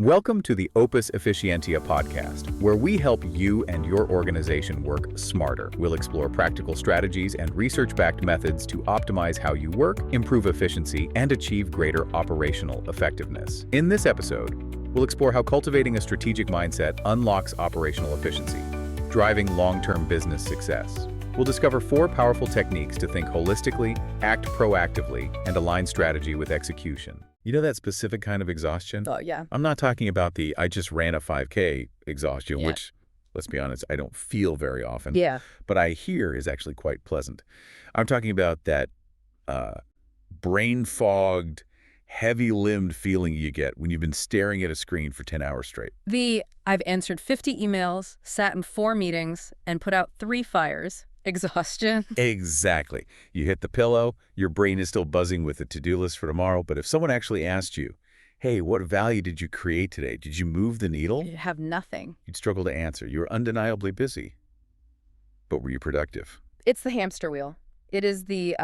Welcome to the Opus Efficientia podcast, where we help you and your organization work smarter. We'll explore practical strategies and research-backed methods to optimize how you work, improve efficiency, and achieve greater operational effectiveness. In this episode, we'll explore how cultivating a strategic mindset unlocks operational efficiency, driving long-term business success. We'll discover 4 powerful techniques to think holistically, act proactively, and align strategy with execution. You know that specific kind of exhaustion? Oh, yeah. I'm not talking about the I just ran a 5K exhaustion, Yeah. which, let's be honest, I don't feel very often, Yeah. but I hear is actually quite pleasant. I'm talking about that brain-fogged, heavy-limbed feeling you get when you've been staring at a screen for 10 hours straight. I've answered 50 emails, sat in 4 meetings, and put out 3 fires. Exhaustion. Exactly. You hit the pillow, your brain is still buzzing with the to-do list for tomorrow, but if someone actually asked you, hey, what value did you create today? Did you move the needle? You have nothing. You'd struggle to answer. You were undeniably busy. But were you productive? It's the hamster wheel. It is the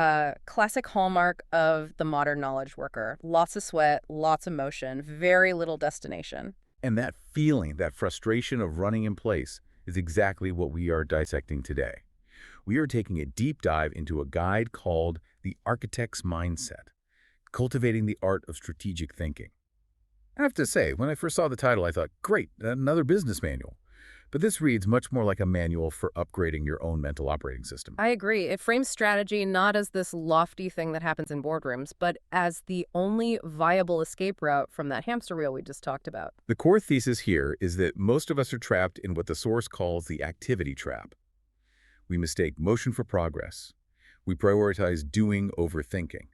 classic hallmark of the modern knowledge worker. Lots of sweat, lots of motion, very little destination. And that feeling, that frustration of running in place is exactly what we are dissecting today. We are taking a deep dive into a guide called The Architect's Mindset, Cultivating the Art of Strategic Thinking. I have to say, when I first saw the title, I thought, great, another business manual. But this reads much more like a manual for upgrading your own mental operating system. I agree. It frames strategy not as this lofty thing that happens in boardrooms, but as the only viable escape route from that hamster wheel we just talked about. The core thesis here is that most of us are trapped in what the source calls the activity trap. We mistake motion for progress. We prioritize doing over thinking.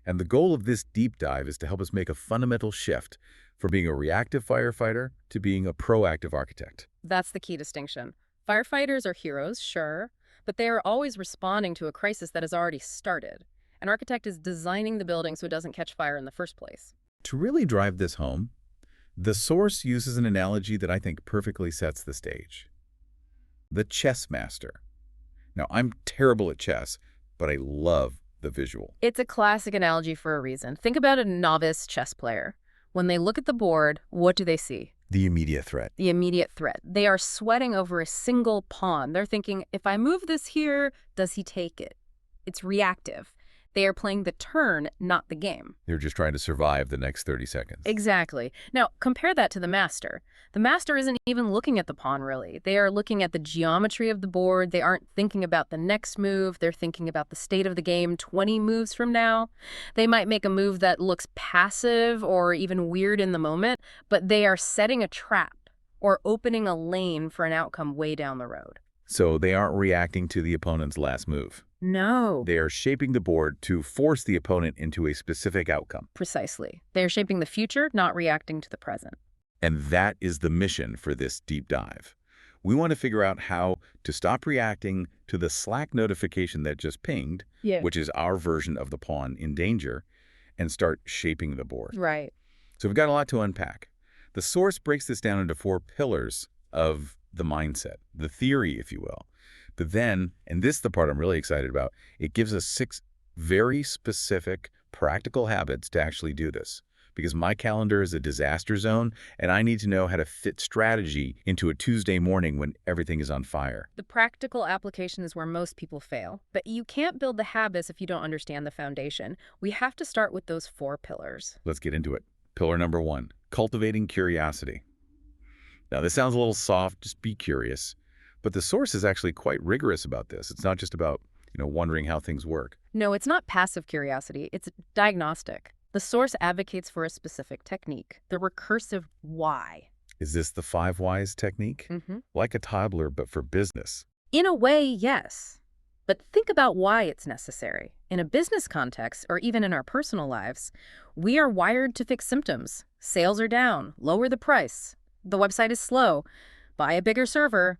And the goal of this deep dive is to help us make a fundamental shift from being a reactive firefighter to being a proactive architect. That's the key distinction. Firefighters are heroes, sure, but they are always responding to a crisis that has already started. An architect is designing the building so it doesn't catch fire in the first place. To really drive this home, the source uses an analogy that I think perfectly sets the stage. The chess master. Now, I'm terrible at chess, but I love the visual. It's a classic analogy for a reason. Think about a novice chess player. When they look at the board, what do they see? The immediate threat. The immediate threat. They are sweating over a single pawn. They're thinking, if I move this here, does he take it? It's reactive. They are playing the turn, not the game. They're just trying to survive the next 30 seconds. Exactly. Now, compare that to the master. The master isn't even looking at the pawn, really. They are looking at the geometry of the board. They aren't thinking about the next move. They're thinking about the state of the game 20 moves from now. They might make a move that looks passive or even weird in the moment, but they are setting a trap or opening a lane for an outcome way down the road. So they aren't reacting to the opponent's last move. No. They are shaping the board to force the opponent into a specific outcome. Precisely. They are shaping the future, not reacting to the present. And that is the mission for this deep dive. We want to figure out how to stop reacting to the Slack notification that just pinged, which is our version of the pawn in danger, and start shaping the board. Right. So we've got a lot to unpack. The source breaks this down into 4 pillars of the mindset, the theory, if you will. But then, and this is the part I'm really excited about, it gives us 6 very specific, practical habits to actually do this. Because my calendar is a disaster zone, and I need to know how to fit strategy into a Tuesday morning when everything is on fire. The practical application is where most people fail. But you can't build the habits if you don't understand the foundation. We have to start with those 4 pillars. Let's get into it. Pillar number 1, cultivating curiosity. Now, this sounds a little soft, just be curious. But the source is actually quite rigorous about this. It's not just about, wondering how things work. No, it's not passive curiosity. It's diagnostic. The source advocates for a specific technique, the recursive why. Is this the 5 whys technique? Like a toddler, but for business. In a way, yes. But think about why it's necessary. In a business context, or even in our personal lives, we are wired to fix symptoms. Sales are down, lower the price. The website is slow, buy a bigger server.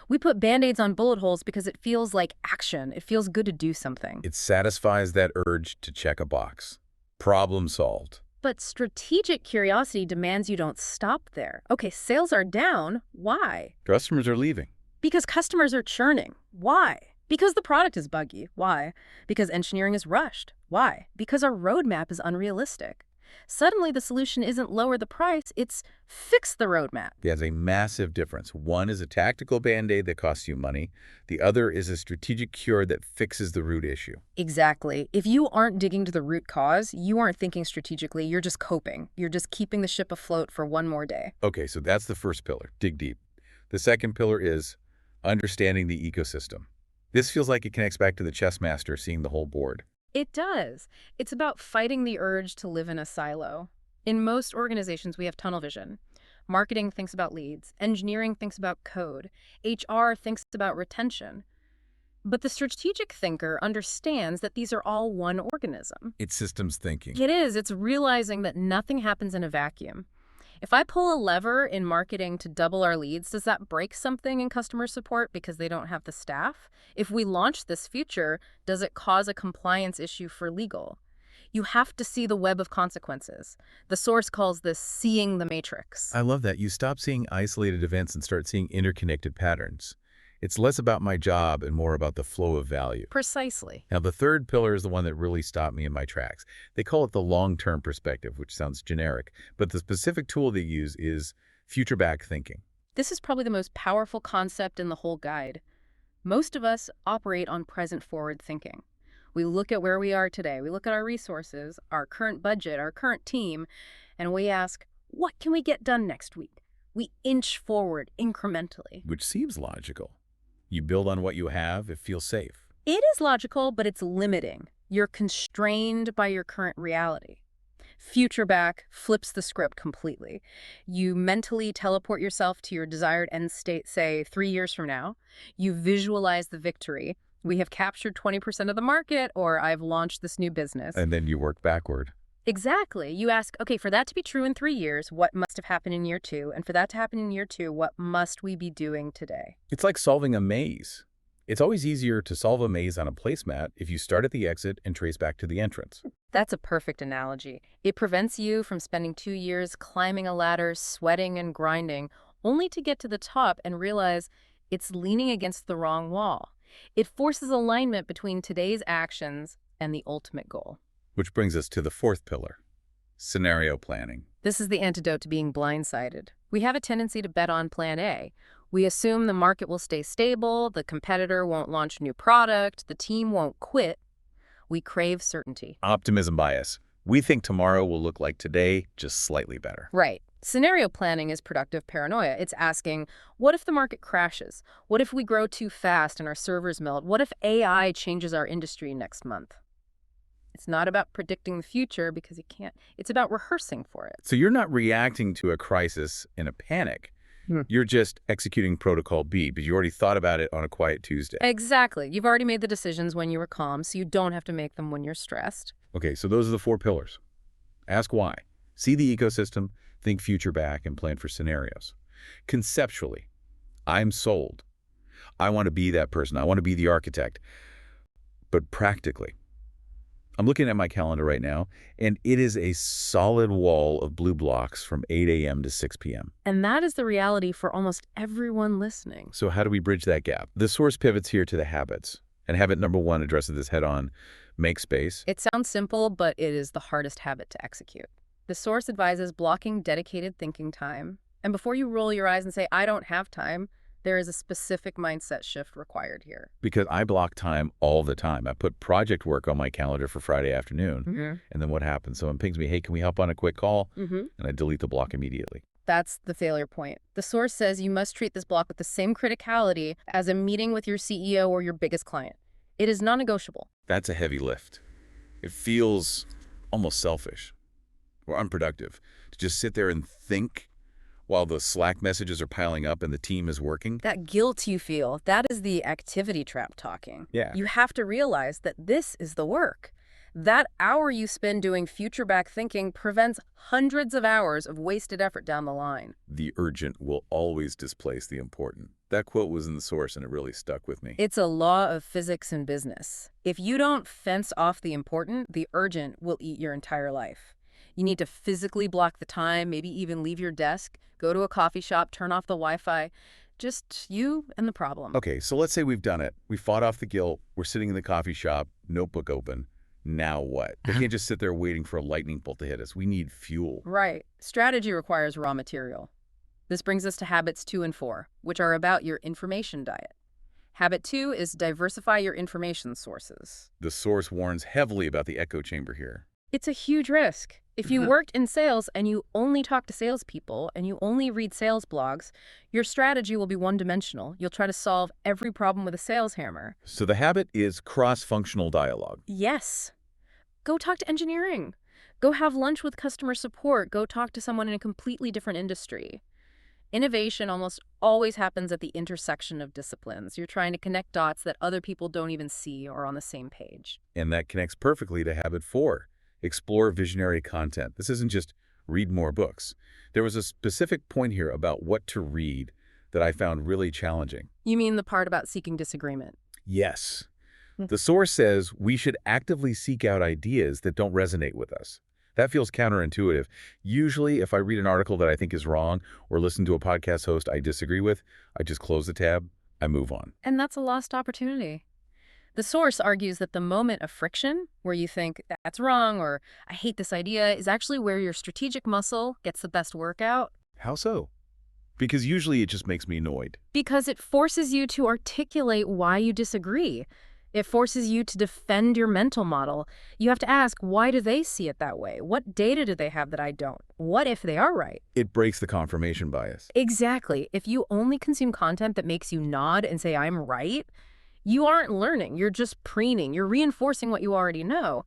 We put Band-Aids on bullet holes because it feels like action. It feels good to do something. It satisfies that urge to check a box. Problem solved. But strategic curiosity demands you don't stop there. Okay, sales are down. Why? Customers are leaving. Because customers are churning. Why? Because the product is buggy. Why? Because engineering is rushed. Why? Because our roadmap is unrealistic. Suddenly, the solution isn't lower the price, it's fix the roadmap. There's a massive difference. One is a tactical band-aid that costs you money. The other is a strategic cure that fixes the root issue. Exactly. If you aren't digging to the root cause, you aren't thinking strategically, you're just coping. You're just keeping the ship afloat for one more day. Okay, so that's the first pillar, dig deep. The second pillar is understanding the ecosystem. This feels like it connects back to the chess master seeing the whole board. It does. It's about fighting the urge to live in a silo. In most organizations, we have tunnel vision. Marketing thinks about leads. Engineering thinks about code. HR thinks about retention. But the strategic thinker understands that these are all one organism. It's systems thinking. It is. It's realizing that nothing happens in a vacuum. If I pull a lever in marketing to double our leads, does that break something in customer support because they don't have the staff? If we launch this feature, does it cause a compliance issue for legal? You have to see the web of consequences. The source calls this seeing the matrix. I love that. You stop seeing isolated events and start seeing interconnected patterns. It's less about my job and more about the flow of value. Precisely. Now, the third pillar is the one that really stopped me in my tracks. They call it the long-term perspective, which sounds generic, but the specific tool they use is future-back thinking. This is probably the most powerful concept in the whole guide. Most of us operate on present-forward thinking. We look at where we are today. We look at our resources, our current budget, our current team, and we ask, what can we get done next week? We inch forward incrementally. Which seems logical. You build on what you have, it feels safe. It is logical, but it's limiting. You're constrained by your current reality. Future back flips the script completely. You mentally teleport yourself to your desired end state, say, 3 years from now. You visualize the victory. We have captured 20% of the market, or I've launched this new business. And then you work backward. Exactly. You ask, okay, for that to be true in 3 years, what must have happened in year 2? And for that to happen in year 2, what must we be doing today? It's like solving a maze. It's always easier to solve a maze on a placemat if you start at the exit and trace back to the entrance. That's a perfect analogy. It prevents you from spending 2 years climbing a ladder, sweating and grinding, only to get to the top and realize it's leaning against the wrong wall. It forces alignment between today's actions and the ultimate goal. Which brings us to the fourth pillar, scenario planning. This is the antidote to being blindsided. We have a tendency to bet on plan A. We assume the market will stay stable, the competitor won't launch a new product, the team won't quit. We crave certainty. Optimism bias. We think tomorrow will look like today, just slightly better. Right. Scenario planning is productive paranoia. It's asking, what if the market crashes? What if we grow too fast and our servers melt? What if AI changes our industry next month? It's not about predicting the future because you can't. It's about rehearsing for it. So you're not reacting to a crisis in a panic. You're just executing protocol B, but you already thought about it on a quiet Tuesday. Exactly. You've already made the decisions when you were calm, so you don't have to make them when you're stressed. Okay, so those are the 4 pillars. Ask why. See the ecosystem, think future back, and plan for scenarios. Conceptually, I'm sold. I want to be that person. I want to be the architect. But practically, I'm looking at my calendar right now, and it is a solid wall of blue blocks from 8 a.m. to 6 p.m. And that is the reality for almost everyone listening. So how do we bridge that gap? The source pivots here to the habits. And habit number 1 addresses this head-on. Make space. It sounds simple, but it is the hardest habit to execute. The source advises blocking dedicated thinking time. And before you roll your eyes and say, I don't have time, there is a specific mindset shift required here. Because I block time all the time. I put project work on my calendar for Friday afternoon. And then what happens? Someone pings me, hey, can we hop on a quick call? And I delete the block immediately. That's the failure point. The source says you must treat this block with the same criticality as a meeting with your CEO or your biggest client. It is non-negotiable. That's a heavy lift. It feels almost selfish or unproductive to just sit there and think while the Slack messages are piling up and the team is working. That guilt you feel, that is the activity trap talking. Yeah. You have to realize that this is the work. That hour you spend doing future-back thinking prevents hundreds of hours of wasted effort down the line. The urgent will always displace the important. That quote was in the source and it really stuck with me. It's a law of physics and business. If you don't fence off the important, the urgent will eat your entire life. You need to physically block the time, maybe even leave your desk, go to a coffee shop, turn off the Wi-Fi. Just you and the problem. Okay, so let's say we've done it. We fought off the guilt. We're sitting in the coffee shop, notebook open. Now what? They can't just sit there waiting for a lightning bolt to hit us. We need fuel. Right. Strategy requires raw material. This brings us to habits 2 and 4, which are about your information diet. Habit 2 is diversify your information sources. The source warns heavily about the echo chamber here. It's a huge risk. If you worked in sales and you only talk to salespeople and you only read sales blogs, your strategy will be one-dimensional. You'll try to solve every problem with a sales hammer. So the habit is cross-functional dialogue. Yes. Go talk to engineering. Go have lunch with customer support. Go talk to someone in a completely different industry. Innovation almost always happens at the intersection of disciplines. You're trying to connect dots that other people don't even see or on the same page. And that connects perfectly to habit 4. Explore visionary content. This isn't just read more books. There was a specific point here about what to read that I found really challenging. You mean the part about seeking disagreement? Yes. The source says we should actively seek out ideas that don't resonate with us. That feels counterintuitive. Usually, if I read an article that I think is wrong or listen to a podcast host I disagree with, I just close the tab, I move on. And that's a lost opportunity. The source argues that the moment of friction, where you think, that's wrong, or I hate this idea, is actually where your strategic muscle gets the best workout. How so? Because usually it just makes me annoyed. Because it forces you to articulate why you disagree. It forces you to defend your mental model. You have to ask, why do they see it that way? What data do they have that I don't? What if they are right? It breaks the confirmation bias. Exactly. If you only consume content that makes you nod and say, I'm right, you aren't learning. You're just preening. You're reinforcing what you already know.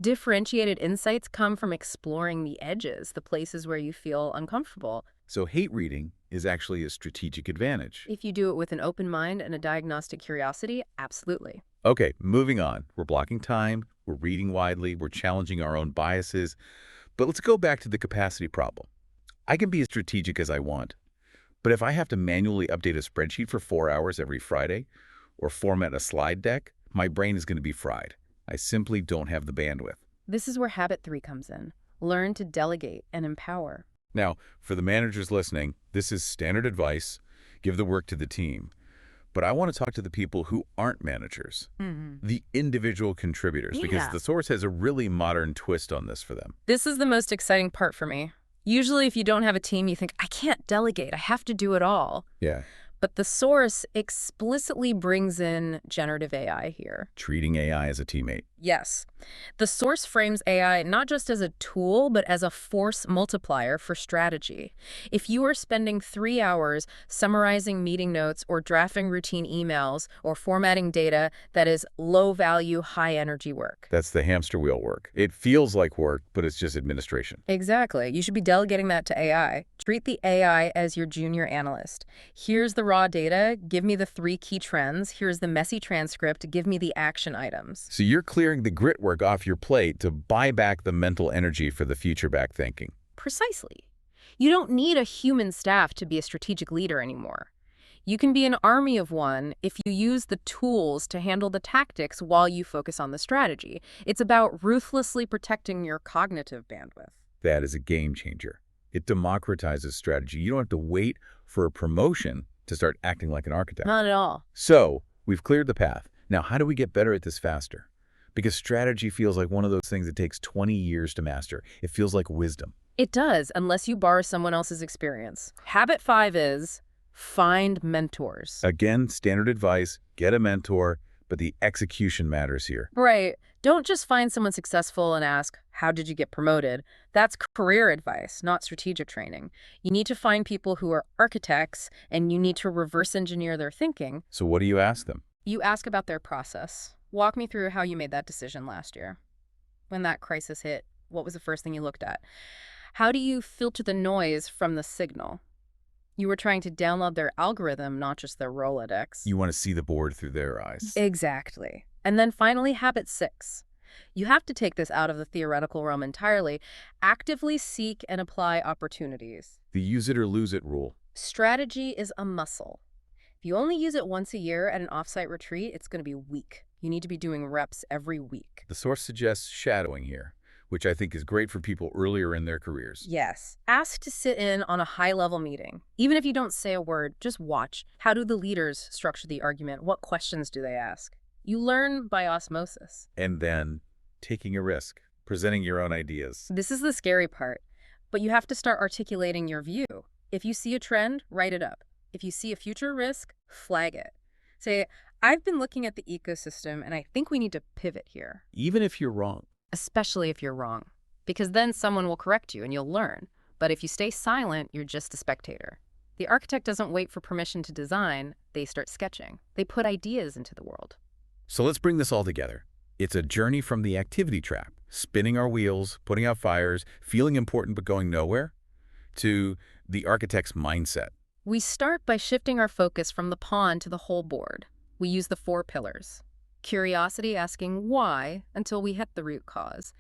Differentiated insights come from exploring the edges, the places where you feel uncomfortable. So hate reading is actually a strategic advantage. If you do it with an open mind and a diagnostic curiosity, absolutely. Okay, moving on. We're blocking time, we're reading widely, we're challenging our own biases. But let's go back to the capacity problem. I can be as strategic as I want, but if I have to manually update a spreadsheet for 4 hours every Friday or format a slide deck, my brain is going to be fried. I simply don't have the bandwidth. This is where habit 3 comes in. Learn to delegate and empower. Now, for the managers listening, this is standard advice. Give the work to the team. But I want to talk to the people who aren't managers, the individual contributors, because the source has a really modern twist on this for them. This is the most exciting part for me. Usually, if you don't have a team, you think, I can't delegate. I have to do it all. Yeah. But the source explicitly brings in generative AI here. Treating AI as a teammate. Yes. The source frames AI not just as a tool, but as a force multiplier for strategy. If you are spending 3 hours summarizing meeting notes or drafting routine emails or formatting data, that is low-value, high-energy work. That's the hamster wheel work. It feels like work, but it's just administration. Exactly. You should be delegating that to AI. Treat the AI as your junior analyst. Here's the raw data. Give me the 3 key trends. Here's the messy transcript. Give me the action items. So you're clearing the grit work off your plate to buy back the mental energy for the future-back thinking. Precisely. You don't need a human staff to be a strategic leader anymore. You can be an army of one if you use the tools to handle the tactics while you focus on the strategy. It's about ruthlessly protecting your cognitive bandwidth. That is a game changer. It democratizes strategy. You don't have to wait for a promotion to start acting like an architect. Not at all. So we've cleared the path. Now, how do we get better at this faster? Because strategy feels like one of those things that takes 20 years to master. It feels like wisdom. It does, unless you borrow someone else's experience. Habit 5 is find mentors. Again, standard advice, get a mentor, but the execution matters here. Right. Don't just find someone successful and ask, how did you get promoted? That's career advice, not strategic training. You need to find people who are architects, and you need to reverse engineer their thinking. So what do you ask them? You ask about their process. Walk me through how you made that decision last year. When that crisis hit, what was the first thing you looked at? How do you filter the noise from the signal? You were trying to download their algorithm, not just their Rolodex. You want to see the board through their eyes. Exactly. And then finally, habit 6. You have to take this out of the theoretical realm entirely. Actively seek and apply opportunities. The use it or lose it rule. Strategy is a muscle. If you only use it once a year at an offsite retreat, it's going to be weak. You need to be doing reps every week. The source suggests shadowing here, which I think is great for people earlier in their careers. Yes. Ask to sit in on a high-level meeting. Even if you don't say a word, just watch. How do the leaders structure the argument? What questions do they ask? You learn by osmosis. And then Taking a risk, presenting your own ideas. This is the scary part, but you have to start articulating your view. If you see a trend, write it up. If you see a future risk, flag it. Say, I've been looking at the ecosystem and I think we need to pivot here. Even if you're wrong. Especially if you're wrong, because then someone will correct you and you'll learn. But if you stay silent, you're just a spectator. The architect doesn't wait for permission to design, they start sketching. They put ideas into the world. So let's bring this all together. It's a journey from the activity trap, spinning our wheels, putting out fires, feeling important but going nowhere, to the architect's mindset. We start by shifting our focus from the pawn to the whole board. We use the 4 pillars. Curiosity, asking why until we hit the root cause.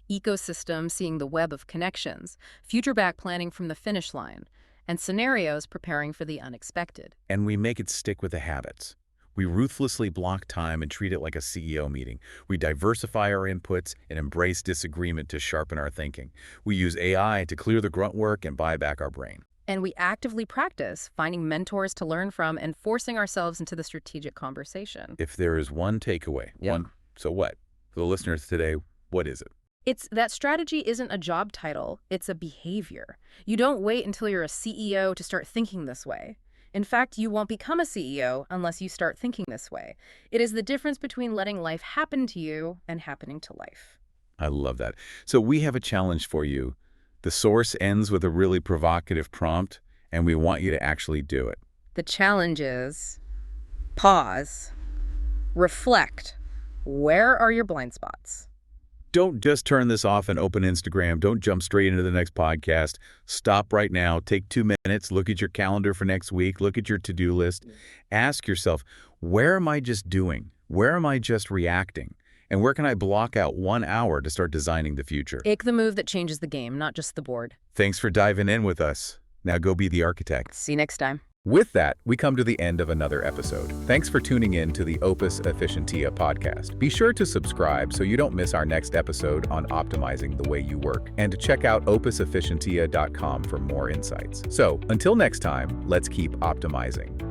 Ecosystem, seeing the web of connections. Future back planning from the finish line. And scenarios, preparing for the unexpected. And we make it stick with the habits. We ruthlessly block time and treat it like a CEO meeting. We diversify our inputs and embrace disagreement to sharpen our thinking. We use AI to clear the grunt work and buy back our brain. And we actively practice, finding mentors to learn from and forcing ourselves into the strategic conversation. If there is one takeaway, so what? For the listeners today, what is it? It's that strategy isn't a job title, it's a behavior. You don't wait until you're a CEO to start thinking this way. In fact, you won't become a CEO unless you start thinking this way. It is the difference between letting life happen to you and happening to life. I love that. So we have a challenge for you. The source ends with a really provocative prompt, and we want you to actually do it. The challenge is pause, reflect. Where are your blind spots? Don't just turn this off and open Instagram. Don't jump straight into the next podcast. Stop right now. Take 2 minutes. Look at your calendar for next week. Look at your to-do list. Ask yourself, where am I just doing? Where am I just reacting? And where can I block out 1 hour to start designing the future? Make the move that changes the game, not just the board. Thanks for diving in with us. Now go be the architect. See you next time. With that, we come to the end of another episode. Thanks for tuning in to the Opus Efficientia podcast. Be sure to subscribe so you don't miss our next episode on optimizing the way you work, and to check out opusefficientia.com for more insights. So, until next time, let's keep optimizing.